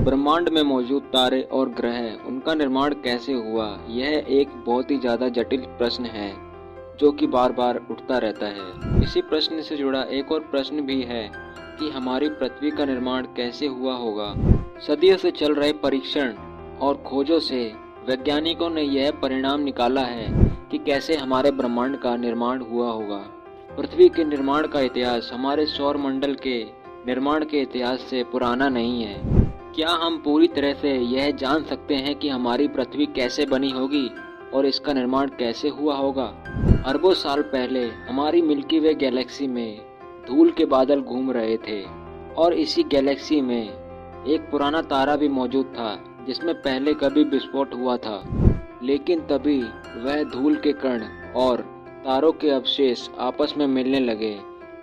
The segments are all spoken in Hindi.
ब्रह्मांड में मौजूद तारे और ग्रह, उनका निर्माण कैसे हुआ? यह एक बहुत ही ज़्यादा जटिल प्रश्न है जो कि बार बार उठता रहता है। इसी प्रश्न से जुड़ा एक और प्रश्न भी है कि हमारी पृथ्वी का निर्माण कैसे हुआ होगा। सदियों से चल रहे परीक्षण और खोजों से वैज्ञानिकों ने यह परिणाम निकाला है कि कैसे हमारे ब्रह्मांड का निर्माण हुआ होगा। पृथ्वी के निर्माण का इतिहास हमारे सौर मंडल के निर्माण के इतिहास से पुराना नहीं है। क्या हम पूरी तरह से यह जान सकते हैं कि हमारी पृथ्वी कैसे बनी होगी और इसका निर्माण कैसे हुआ होगा? अरबों साल पहले हमारी मिल्की वे गैलेक्सी में धूल के बादल घूम रहे थे और इसी गैलेक्सी में एक पुराना तारा भी मौजूद था जिसमें पहले कभी विस्फोट हुआ था। लेकिन तभी वह धूल के कण और तारों के अवशेष आपस में मिलने लगे,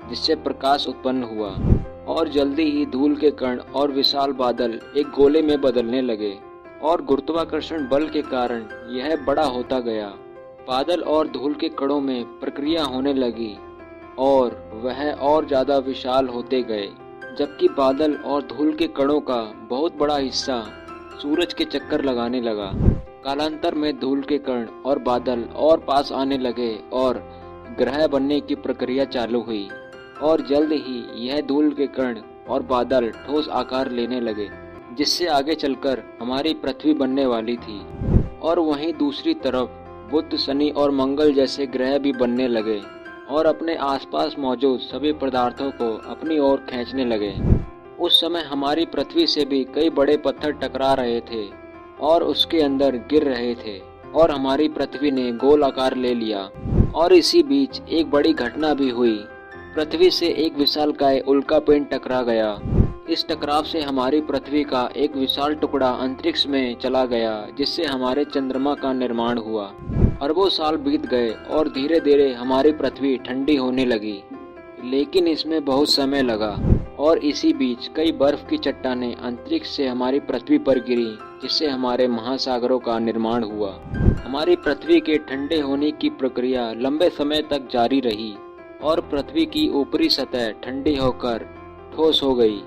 जिससे प्रकाश उत्पन्न हुआ और जल्दी ही धूल के कण और विशाल बादल एक गोले में बदलने लगे और गुरुत्वाकर्षण बल के कारण यह बड़ा होता गया। बादल और धूल के कणों में प्रक्रिया होने लगी और वह और ज़्यादा विशाल होते गए, जबकि बादल और धूल के कणों का बहुत बड़ा हिस्सा सूरज के चक्कर लगाने लगा। कालांतर में धूल के कण और बादल और पास आने लगे और ग्रह बनने की प्रक्रिया चालू हुई और जल्द ही यह धूल के कण और बादल ठोस आकार लेने लगे, जिससे आगे चलकर हमारी पृथ्वी बनने वाली थी। और वहीं दूसरी तरफ बुध, शनि और मंगल जैसे ग्रह भी बनने लगे और अपने आसपास मौजूद सभी पदार्थों को अपनी ओर खींचने लगे। उस समय हमारी पृथ्वी से भी कई बड़े पत्थर टकरा रहे थे और उसके अंदर गिर रहे थे और हमारी पृथ्वी ने गोल आकार ले लिया। और इसी बीच एक बड़ी घटना भी हुई। पृथ्वी से एक विशालकाय उल्कापिंड टकरा गया। इस टकराव से हमारी पृथ्वी का एक विशाल टुकड़ा अंतरिक्ष में चला गया, जिससे हमारे चंद्रमा का निर्माण हुआ। अरबों साल बीत गए और धीरे धीरे हमारी पृथ्वी ठंडी होने लगी, लेकिन इसमें बहुत समय लगा। और इसी बीच कई बर्फ की चट्टानें अंतरिक्ष से हमारी पृथ्वी पर गिरी, जिससे हमारे महासागरों का निर्माण हुआ। हमारी पृथ्वी के ठंडे होने की प्रक्रिया लंबे समय तक जारी रही और पृथ्वी की ऊपरी सतह ठंडी होकर ठोस हो गई,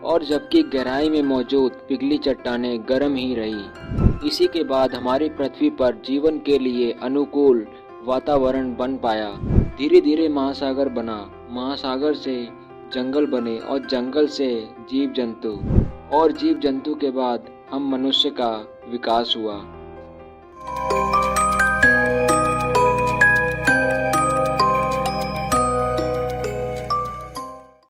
और जबकि गहराई में मौजूद पिघली चट्टानें गर्म ही रही। इसी के बाद हमारी पृथ्वी पर जीवन के लिए अनुकूल वातावरण बन पाया। धीरे धीरे महासागर बना, महासागर से जंगल बने और जंगल से जीव जंतु, और जीव जंतु के बाद हम मनुष्य का विकास हुआ।